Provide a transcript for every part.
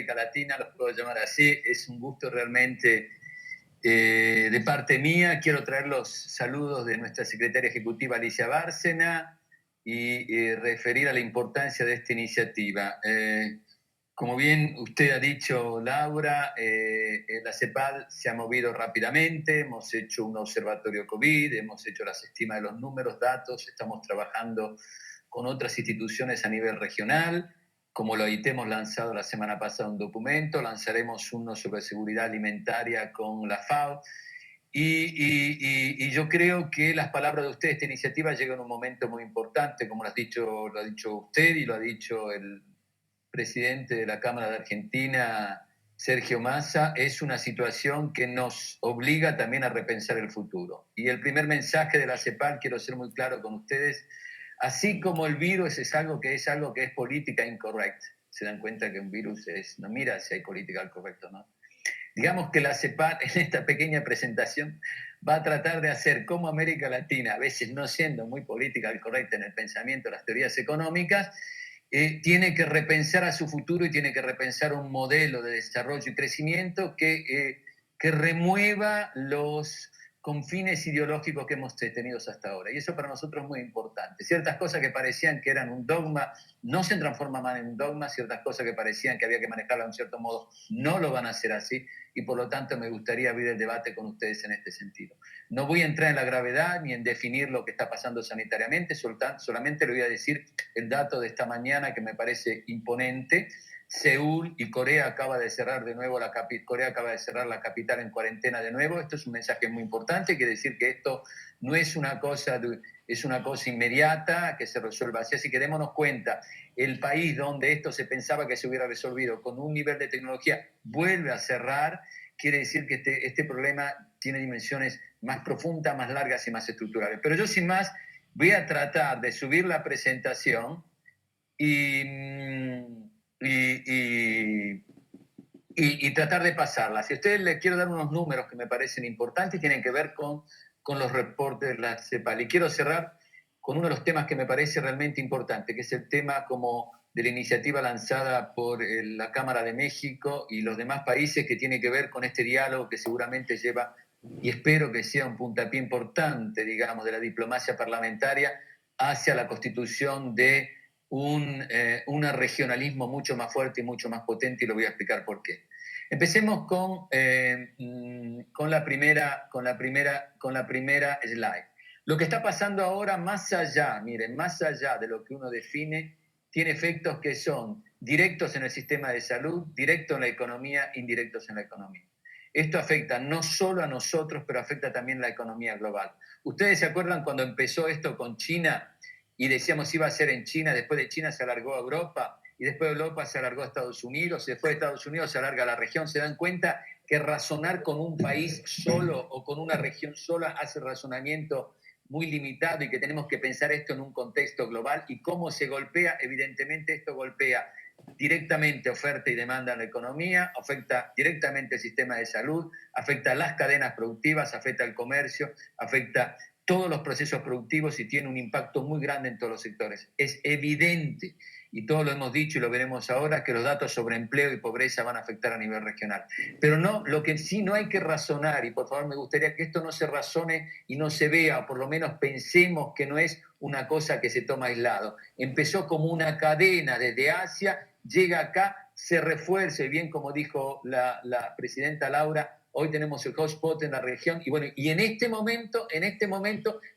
América Latina, los puedo llamar así. Es un gusto realmente de parte mía. Quiero traer los saludos de nuestra secretaria ejecutiva Alicia Bárcena y referir a la importancia de esta iniciativa. Como bien usted ha dicho, Laura, la CEPAL se ha movido rápidamente, hemos hecho un observatorio COVID, hemos hecho las estimas de los números, datos, estamos trabajando con otras instituciones a nivel regional. Como la OIT hemos lanzado la semana pasada un documento, lanzaremos uno sobre seguridad alimentaria con la FAO. Y yo creo que las palabras de usted, esta iniciativa, llega en un momento muy importante, como lo ha dicho usted y lo ha dicho el presidente de la Cámara de Argentina, Sergio Massa. Es una situación que nos obliga también a repensar el futuro. Y el primer mensaje de la CEPAL, quiero ser muy claro con ustedes, así como el virus es algo que es política incorrecta. Se dan cuenta que un virus no mira si hay política correcta o no. Digamos que la CEPAL en esta pequeña presentación va a tratar de hacer como América Latina, a veces no siendo muy política correcta en el pensamiento de las teorías económicas, tiene que repensar a su futuro y tiene que repensar un modelo de desarrollo y crecimiento que remueva los confines ideológicos que hemos tenido hasta ahora. Y eso para nosotros es muy importante. Ciertas cosas que parecían que eran un dogma no se transforman más en un dogma, ciertas cosas que parecían que había que manejarlas de un cierto modo no lo van a hacer así, y por lo tanto me gustaría abrir el debate con ustedes en este sentido. No voy a entrar en la gravedad ni en definir lo que está pasando sanitariamente, solamente le voy a decir el dato de esta mañana que me parece imponente. Seúl y Corea acaba de cerrar de nuevo Corea acaba de cerrar la capital en cuarentena de nuevo. Esto es un mensaje muy importante, quiere decir que esto no es una cosa inmediata que se resuelva así. Así que démonos cuenta, el país donde esto se pensaba que se hubiera resolvido con un nivel de tecnología vuelve a cerrar. Quiere decir que este problema tiene dimensiones más profundas, más largas y más estructurales. Pero yo sin más voy a tratar de subir la presentación y tratar de pasarla. Si a ustedes les quiero dar unos números que me parecen importantes y tienen que ver con los reportes de la CEPAL. Y quiero cerrar con uno de los temas que me parece realmente importante, que es el tema como de la iniciativa lanzada por la Cámara de México y los demás países, que tiene que ver con este diálogo que seguramente lleva, y espero que sea un puntapié importante, digamos, de la diplomacia parlamentaria hacia la constitución de un regionalismo mucho más fuerte y mucho más potente, y lo voy a explicar por qué. Empecemos con la primera slide. Lo que está pasando ahora, más allá, miren, más allá de lo que uno define, tiene efectos que son directos en el sistema de salud, directos en la economía, indirectos en la economía. Esto afecta no solo a nosotros, pero afecta también la economía global. ¿Ustedes se acuerdan cuando empezó esto con China y decíamos iba a ser en China, después de China se alargó a Europa, y después de Europa se alargó a Estados Unidos, y después de Estados Unidos se alarga a la región? Se dan cuenta que razonar con un país solo o con una región sola hace razonamiento muy limitado, y que tenemos que pensar esto en un contexto global. ¿Y cómo se golpea? Evidentemente esto golpea directamente oferta y demanda en la economía, afecta directamente el sistema de salud, afecta las cadenas productivas, afecta el comercio, afecta todos los procesos productivos y tiene un impacto muy grande en todos los sectores. Es evidente, y todos lo hemos dicho y lo veremos ahora, que los datos sobre empleo y pobreza van a afectar a nivel regional. Pero no, lo que sí no hay que razonar, y por favor me gustaría que esto no se razone y no se vea, o por lo menos pensemos que no es una cosa que se toma aislado. Empezó como una cadena desde Asia, llega acá, se refuerza, y bien como dijo la presidenta Laura, hoy tenemos el hotspot en la región, y bueno, y en este momento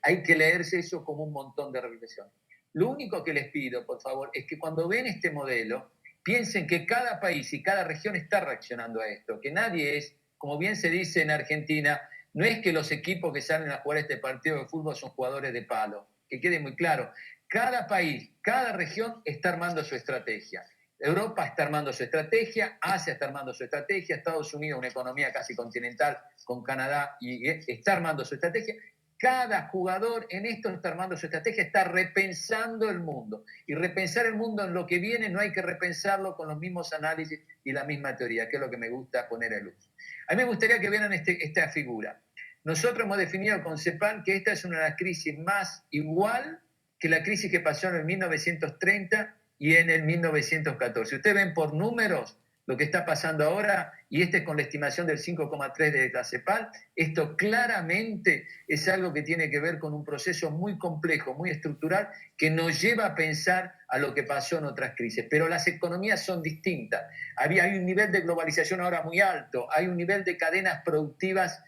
hay que leerse eso como un montón de reflexión. Lo único que les pido, por favor, es que cuando ven este modelo, piensen que cada país y cada región está reaccionando a esto, que nadie es, como bien se dice en Argentina, no es que los equipos que salen a jugar este partido de fútbol son jugadores de palo, que quede muy claro. Cada país, cada región está armando su estrategia. Europa está armando su estrategia, Asia está armando su estrategia, Estados Unidos, una economía casi continental con Canadá, y está armando su estrategia. Cada jugador en esto está armando su estrategia, está repensando el mundo. Y repensar el mundo en lo que viene no hay que repensarlo con los mismos análisis y la misma teoría, que es lo que me gusta poner en luz. A mí me gustaría que vieran esta figura. Nosotros hemos definido con CEPAL que esta es una de las crisis más igual que la crisis que pasó en el 1930 y en el 1914. Ustedes ven por números lo que está pasando ahora, y este es con la estimación del 5,3 de la CEPAL, esto claramente es algo que tiene que ver con un proceso muy complejo, muy estructural, que nos lleva a pensar a lo que pasó en otras crisis. Pero las economías son distintas. Hay un nivel de globalización ahora muy alto, hay un nivel de cadenas productivas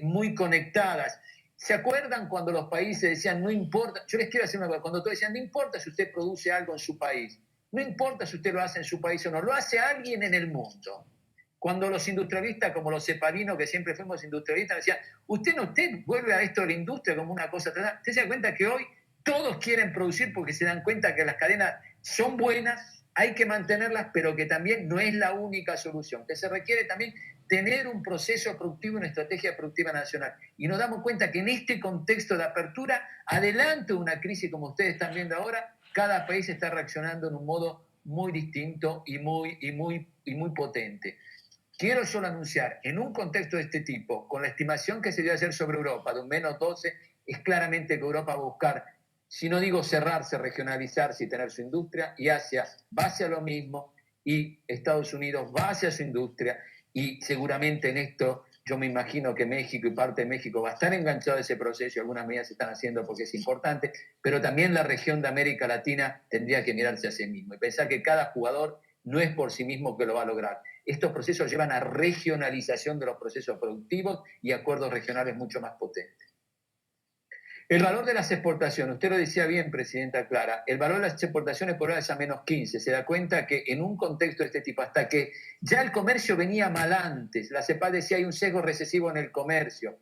muy conectadas. ¿Se acuerdan cuando los países decían, no importa? Yo les quiero decir una cosa, cuando todos decían, no importa si usted produce algo en su país, no importa si usted lo hace en su país o no, lo hace alguien en el mundo. Cuando los industrialistas, como los cepalinos, que siempre fuimos industrialistas, decían, usted vuelve a esto de la industria como una cosa. Usted se da cuenta que hoy todos quieren producir porque se dan cuenta que las cadenas son buenas, hay que mantenerlas, pero que también no es la única solución, que se requiere también tener un proceso productivo, una estrategia productiva nacional. Y nos damos cuenta que en este contexto de apertura, adelante una crisis como ustedes están viendo ahora, cada país está reaccionando en un modo muy distinto y muy potente. Quiero solo anunciar, en un contexto de este tipo, con la estimación que se dio ayer sobre Europa, de un menos 12, es claramente que Europa va a buscar, si no digo cerrarse, regionalizarse y tener su industria, y Asia va hacia lo mismo, y Estados Unidos va hacia su industria, y seguramente en esto yo me imagino que México y parte de México va a estar enganchado a ese proceso y algunas medidas se están haciendo porque es importante, pero también la región de América Latina tendría que mirarse a sí mismo y pensar que cada jugador no es por sí mismo que lo va a lograr. Estos procesos llevan a regionalización de los procesos productivos y acuerdos regionales mucho más potentes. El valor de las exportaciones, usted lo decía bien, Presidenta Clara, el valor de las exportaciones por ahora es a menos 15. Se da cuenta que en un contexto de este tipo, hasta que ya el comercio venía mal antes, la CEPAL decía hay un sesgo recesivo en el comercio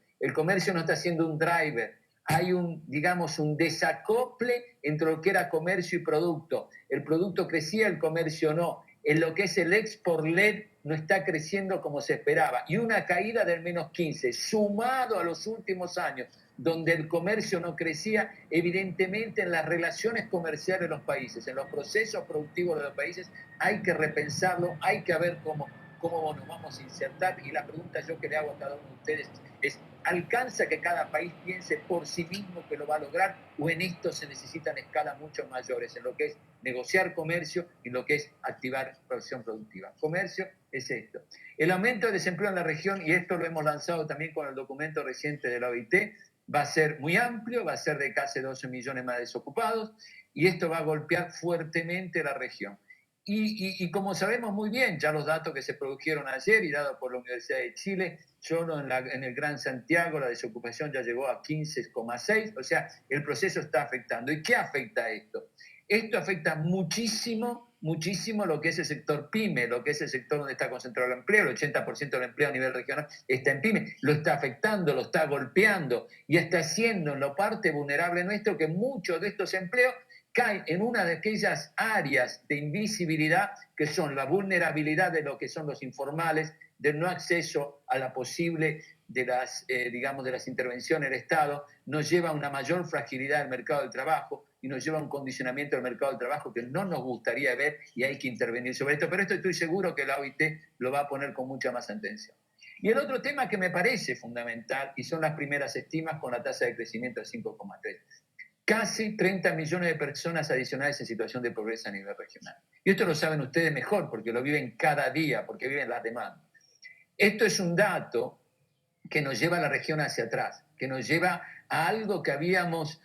no está siendo un driver, hay digamos, un desacople entre lo que era comercio y producto. El producto crecía, el comercio no. En lo que es el export-led no está creciendo como se esperaba. Y una caída del menos 15, sumado a los últimos años, donde el comercio no crecía, evidentemente en las relaciones comerciales de los países, en los procesos productivos de los países, hay que repensarlo, hay que ver cómo nos vamos a insertar. Y la pregunta yo que le hago a cada uno de ustedes es, ¿alcanza que cada país piense por sí mismo que lo va a lograr o en esto se necesitan escalas mucho mayores en lo que es negociar comercio y lo que es activar producción productiva? Comercio es esto. El aumento de desempleo en la región, y esto lo hemos lanzado también con el documento reciente de la OIT, va a ser muy amplio, va a ser de casi 12 millones más desocupados, y esto va a golpear fuertemente la región. Y como sabemos muy bien, ya los datos que se produjeron ayer y dados por la Universidad de Chile, solo en el Gran Santiago la desocupación ya llegó a 15,6, o sea, el proceso está afectando. ¿Y qué afecta esto? Esto afecta muchísimo lo que es el sector PYME, lo que es el sector donde está concentrado el empleo, el 80% del empleo a nivel regional está en PYME, lo está afectando, lo está golpeando y está haciendo en la parte vulnerable nuestro que muchos de estos empleos caen en una de aquellas áreas de invisibilidad que son la vulnerabilidad de lo que son los informales, del no acceso a la posible de las, digamos, de las intervenciones del Estado, nos lleva a una mayor fragilidad del mercado del trabajo y nos lleva a un condicionamiento del mercado del trabajo que no nos gustaría ver y hay que intervenir sobre esto. Pero esto estoy seguro que la OIT lo va a poner con mucha más atención. Y el otro tema que me parece fundamental, y son las primeras estimas con la tasa de crecimiento de 5,3. Casi 30 millones de personas adicionales en situación de pobreza a nivel regional. Y esto lo saben ustedes mejor porque lo viven cada día, porque viven las demandas. Esto es un dato que nos lleva a la región hacia atrás, que nos lleva a algo que habíamos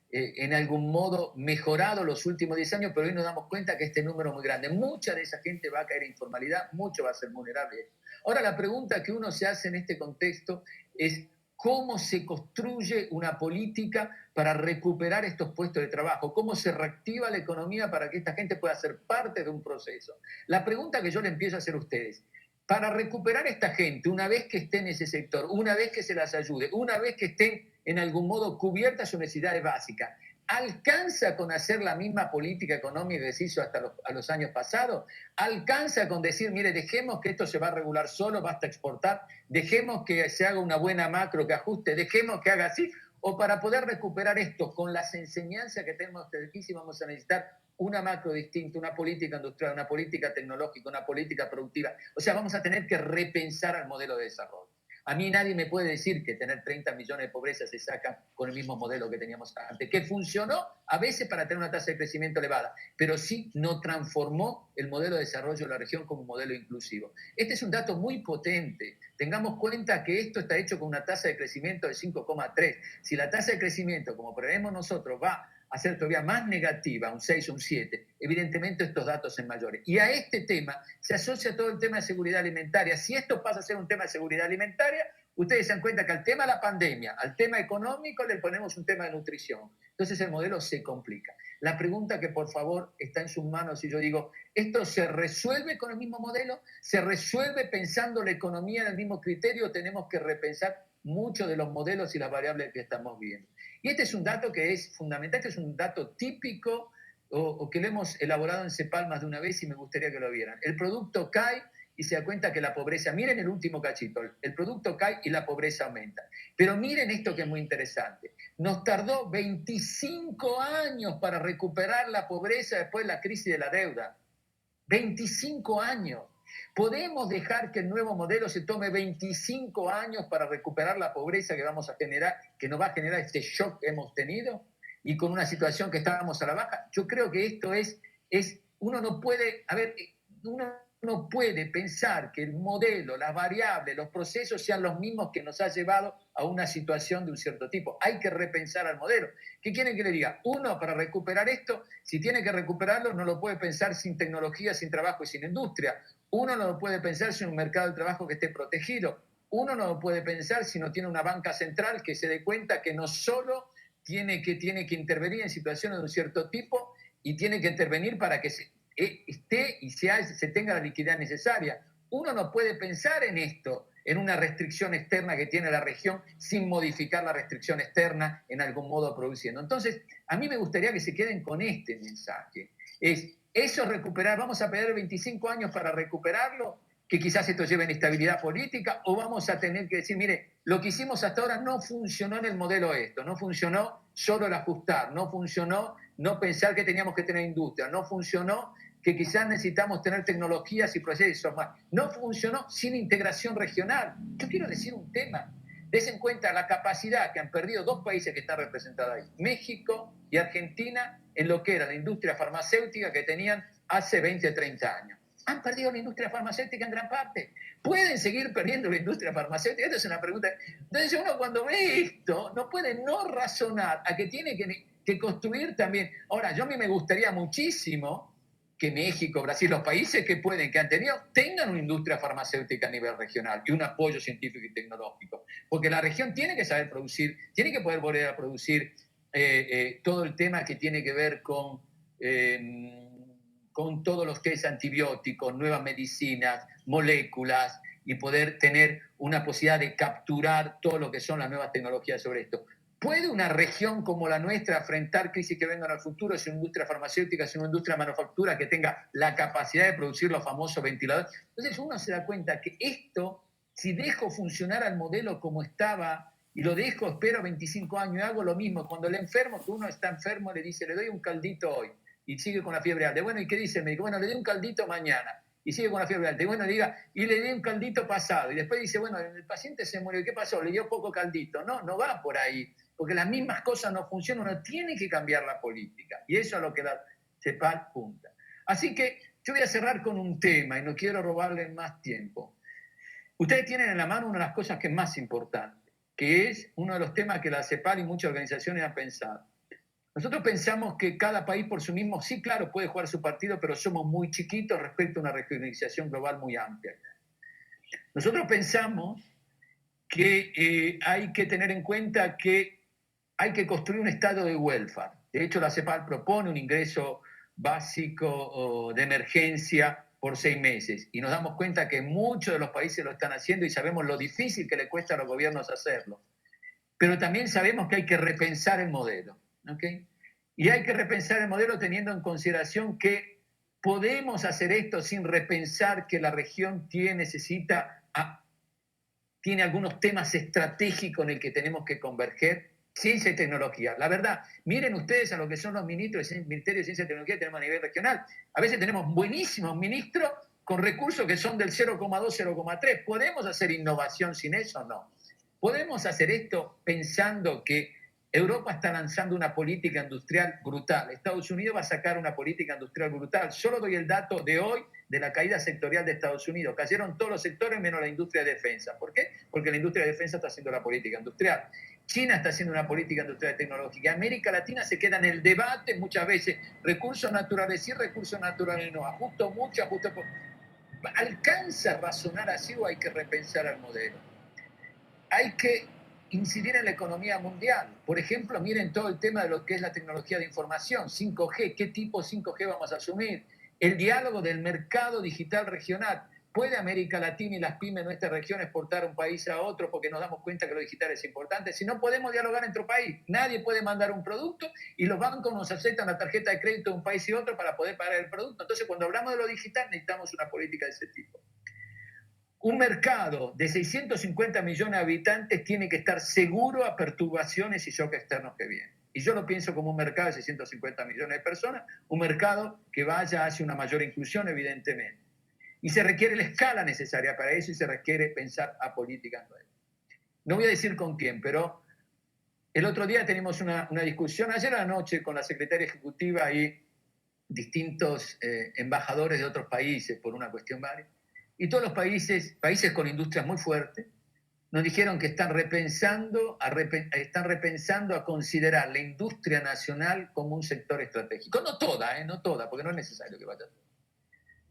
en algún modo mejorado los últimos 10 años, pero hoy nos damos cuenta que este número es muy grande. Mucha de esa gente va a caer en informalidad, mucho va a ser vulnerable. Ahora, la pregunta que uno se hace en este contexto es cómo se construye una política para recuperar estos puestos de trabajo, cómo se reactiva la economía para que esta gente pueda ser parte de un proceso. La pregunta que yo le empiezo a hacer a ustedes, para recuperar a esta gente, una vez que esté en ese sector, una vez que se las ayude, una vez que estén en algún modo cubiertas sus necesidades básicas, ¿alcanza con hacer la misma política económica que se hizo hasta los años pasados? ¿Alcanza con decir, mire, dejemos que esto se va a regular solo, basta exportar, dejemos que se haga una buena macro que ajuste, dejemos que haga así? O para poder recuperar esto con las enseñanzas que tenemos de difícil, vamos a necesitar una macro distinta, una política industrial, una política tecnológica, una política productiva. O sea, vamos a tener que repensar el modelo de desarrollo. A mí nadie me puede decir que tener 30 millones de pobreza se saca con el mismo modelo que teníamos antes, que funcionó a veces para tener una tasa de crecimiento elevada, pero sí no transformó el modelo de desarrollo de la región como un modelo inclusivo. Este es un dato muy potente. Tengamos cuenta que esto está hecho con una tasa de crecimiento de 5,3. Si la tasa de crecimiento, como prevemos nosotros, va a ser todavía más negativa, un 6 o un 7, evidentemente estos datos son mayores. Y a este tema se asocia todo el tema de seguridad alimentaria. Si esto pasa a ser un tema de seguridad alimentaria, ustedes se dan cuenta que al tema de la pandemia, al tema económico, le ponemos un tema de nutrición. Entonces el modelo se complica. La pregunta que por favor está en sus manos, si yo digo, ¿esto se resuelve con el mismo modelo? ¿Se resuelve pensando la economía en el mismo criterio? ¿Tenemos que repensar muchos de los modelos y las variables que estamos viendo? Y este es un dato que es fundamental, que es un dato típico o que lo hemos elaborado en CEPAL más de una vez y me gustaría que lo vieran. El producto cae y se da cuenta que la pobreza, miren el último cachito, el producto cae y la pobreza aumenta. Pero miren esto que es muy interesante. Nos tardó 25 años para recuperar la pobreza después de la crisis de la deuda. 25 años. ¿Podemos dejar que el nuevo modelo se tome 25 años para recuperar la pobreza que vamos a generar, que nos va a generar este shock que hemos tenido y con una situación que estábamos a la baja? Yo creo que esto es uno no puede, uno no puede pensar que el modelo, las variables, los procesos sean los mismos que nos ha llevado a una situación de un cierto tipo. Hay que repensar al modelo. ¿Qué quieren que le diga? Uno, para recuperar esto, si tiene que recuperarlo, no lo puede pensar sin tecnología, sin trabajo y sin industria. Uno no lo puede pensar sin un mercado de trabajo que esté protegido. Uno no lo puede pensar si no tiene una banca central que se dé cuenta que no solo tiene que intervenir en situaciones de un cierto tipo y tiene que intervenir para que esté y se tenga la liquidez necesaria. Uno no puede pensar en esto, en una restricción externa que tiene la región sin modificar la restricción externa en algún modo produciendo. Entonces, a mí me gustaría que se queden con este mensaje. Eso recuperar, vamos a perder 25 años para recuperarlo, que quizás esto lleve a inestabilidad política, o vamos a tener que decir, mire, lo que hicimos hasta ahora no funcionó en el modelo esto, no funcionó solo el ajustar, no funcionó no pensar que teníamos que tener industria, no funcionó que quizás necesitamos tener tecnologías y procesos más. No funcionó sin integración regional. Yo quiero decir un tema. Des en cuenta la capacidad que han perdido dos países que están representados ahí, México y Argentina, en lo que era la industria farmacéutica que tenían hace 20, 30 años. Han perdido la industria farmacéutica en gran parte. ¿Pueden seguir perdiendo la industria farmacéutica? Esta es una pregunta. Entonces uno cuando ve esto no puede no razonar a que tiene que construir también. Ahora, yo a mí me gustaría muchísimo que México, Brasil, los países que pueden, que han tenido, tengan una industria farmacéutica a nivel regional y un apoyo científico y tecnológico. Porque la región tiene que saber producir, tiene que poder volver a producir todo el tema que tiene que ver con todos los test antibióticos, nuevas medicinas, moléculas, y poder tener una posibilidad de capturar todo lo que son las nuevas tecnologías sobre esto. ¿Puede una región como la nuestra afrontar crisis que vengan al futuro sin una industria farmacéutica, sin una industria de manufactura que tenga la capacidad de producir los famosos ventiladores? Entonces uno se da cuenta que esto, si dejo funcionar al modelo como estaba y lo dejo, espero 25 años y hago lo mismo, cuando el enfermo, que uno está enfermo, le dice, le doy un caldito hoy y sigue con la fiebre alta. Bueno, ¿y qué dice el médico? Bueno, le doy un caldito mañana y sigue con la fiebre alta. Y bueno, diga, y le di un caldito pasado. Y después dice, bueno, el paciente se murió. ¿Y qué pasó? Le dio poco caldito. No, no va por ahí. Porque las mismas cosas no funcionan, uno tiene que cambiar la política. Y eso es a lo que la CEPAL punta. Así que yo voy a cerrar con un tema y no quiero robarle más tiempo. Ustedes tienen en la mano una de las cosas que es más importante, que es uno de los temas que la CEPAL y muchas organizaciones han pensado. Nosotros pensamos que cada país por sí mismo, sí, claro, puede jugar su partido, pero somos muy chiquitos respecto a una regionalización global muy amplia. Nosotros pensamos que hay que tener en cuenta que hay que construir un estado de welfare. De hecho, la CEPAL propone un ingreso básico de emergencia por 6 meses. Y nos damos cuenta que muchos de los países lo están haciendo y sabemos lo difícil que le cuesta a los gobiernos hacerlo. Pero también sabemos que hay que repensar el modelo. ¿Okay? Y hay que repensar el modelo teniendo en consideración que podemos hacer esto sin repensar que la región tiene algunos temas estratégicos en el que tenemos que converger, ciencia y tecnología. La verdad, miren ustedes a lo que son los ministros del Ministerio de Ciencia y Tecnología que tenemos a nivel regional. A veces tenemos buenísimos ministros, con recursos que son del 0,2, 0,3. ¿Podemos hacer innovación sin eso? No. ¿Podemos hacer esto pensando que Europa está lanzando una política industrial brutal? Estados Unidos va a sacar una política industrial brutal. Solo doy el dato de hoy de la caída sectorial de Estados Unidos. Cayeron todos los sectores menos la industria de defensa. ¿Por qué? Porque la industria de defensa está haciendo la política industrial. China está haciendo una política industrial tecnológica. América Latina se queda en el debate muchas veces. Recursos naturales sí, recursos naturales no. Ajusto mucho, ajusto poco. ¿Alcanza a razonar así o hay que repensar el modelo? Hay que incidir en la economía mundial. Por ejemplo, miren todo el tema de lo que es la tecnología de información, 5G, ¿qué tipo 5G vamos a asumir? El diálogo del mercado digital regional. ¿Puede América Latina y las pymes de nuestra región exportar un país a otro porque nos damos cuenta que lo digital es importante? Si no podemos dialogar entre país, nadie puede mandar un producto y los bancos nos aceptan la tarjeta de crédito de un país y otro para poder pagar el producto. Entonces, cuando hablamos de lo digital, necesitamos una política de ese tipo. Un mercado de 650 millones de habitantes tiene que estar seguro a perturbaciones y shocks externos que vienen. Y yo lo pienso como un mercado de 650 millones de personas, un mercado que vaya hacia una mayor inclusión, evidentemente. Y se requiere la escala necesaria para eso y se requiere pensar a políticas nuevas. No voy a decir con quién, pero el otro día tenemos una discusión, ayer a la noche, con la secretaria ejecutiva y distintos embajadores de otros países por una cuestión varias. Y todos los países con industrias muy fuertes, nos dijeron que están repensando a considerar la industria nacional como un sector estratégico. No toda, porque no es necesario que vaya toda.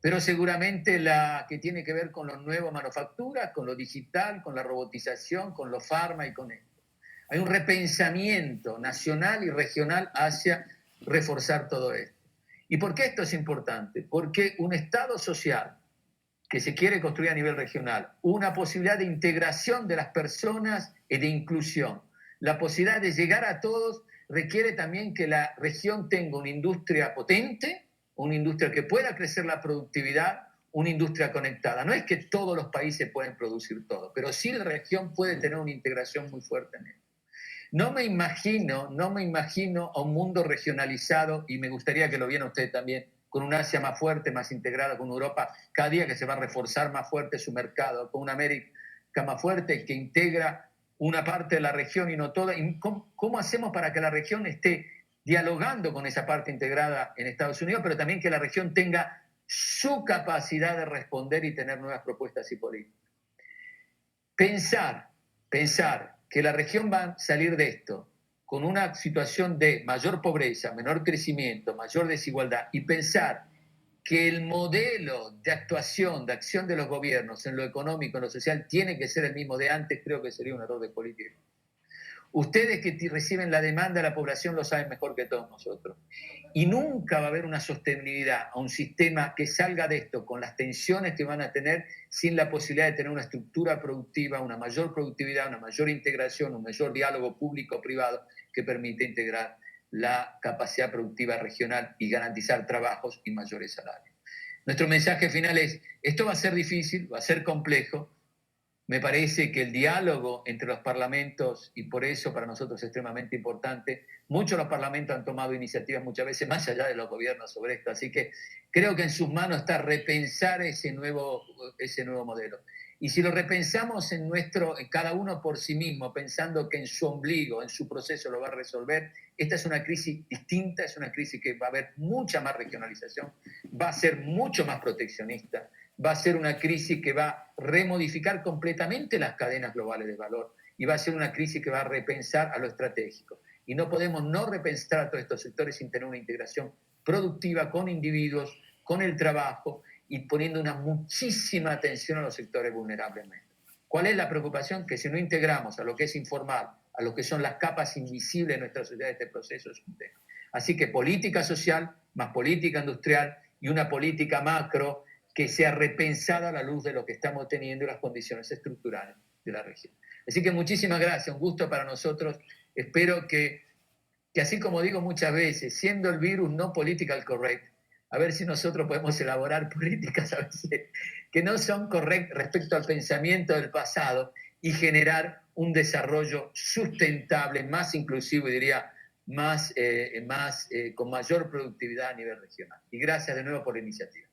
Pero seguramente la que tiene que ver con los nuevos manufacturas, con lo digital, con la robotización, con los farma y con esto. Hay un repensamiento nacional y regional hacia reforzar todo esto. ¿Y por qué esto es importante? Porque un Estado social que se quiere construir a nivel regional, una posibilidad de integración de las personas y de inclusión, la posibilidad de llegar a todos, requiere también que la región tenga una industria potente, una industria que pueda crecer la productividad, una industria conectada. No es que todos los países pueden producir todo, pero sí la región puede tener una integración muy fuerte en esto. No me imagino a un mundo regionalizado, y me gustaría que lo vieran ustedes también, con un Asia más fuerte, más integrada con Europa, cada día que se va a reforzar más fuerte su mercado, con una América más fuerte que integra una parte de la región y no toda. ¿Y cómo hacemos para que la región esté dialogando con esa parte integrada en Estados Unidos, pero también que la región tenga su capacidad de responder y tener nuevas propuestas y políticas? Pensar que la región va a salir de esto con una situación de mayor pobreza, menor crecimiento, mayor desigualdad, y pensar que el modelo de actuación, de acción de los gobiernos en lo económico, en lo social, tiene que ser el mismo de antes, creo que sería un error de política. Ustedes que reciben la demanda de la población lo saben mejor que todos nosotros. Y nunca va a haber una sostenibilidad a un sistema que salga de esto con las tensiones que van a tener sin la posibilidad de tener una estructura productiva, una mayor productividad, una mayor integración, un mayor diálogo público-privado que permite integrar la capacidad productiva regional y garantizar trabajos y mayores salarios. Nuestro mensaje final es, esto va a ser difícil, va a ser complejo. Me parece que el diálogo entre los parlamentos, y por eso para nosotros es extremadamente importante, muchos de los parlamentos han tomado iniciativas muchas veces más allá de los gobiernos sobre esto, así que creo que en sus manos está repensar ese nuevo modelo. Y si lo repensamos en cada uno por sí mismo, pensando que en su ombligo, en su proceso lo va a resolver, esta es una crisis distinta, es una crisis que va a haber mucha más regionalización, va a ser mucho más proteccionista, va a ser una crisis que va a remodificar completamente las cadenas globales de valor y va a ser una crisis que va a repensar a lo estratégico. Y no podemos no repensar a todos estos sectores sin tener una integración productiva con individuos, con el trabajo y poniendo una muchísima atención a los sectores vulnerables. ¿Cuál es la preocupación? Que si no integramos a lo que es informal, a lo que son las capas invisibles de nuestra sociedad, este proceso es un tema. Así que política social más política industrial y una política macro que sea repensada a la luz de lo que estamos teniendo y las condiciones estructurales de la región. Así que muchísimas gracias, un gusto para nosotros. Espero que así como digo muchas veces, siendo el virus no political correct, a ver si nosotros podemos elaborar políticas a veces que no son correctas respecto al pensamiento del pasado y generar un desarrollo sustentable, más inclusivo y diría con mayor productividad a nivel regional. Y gracias de nuevo por la iniciativa.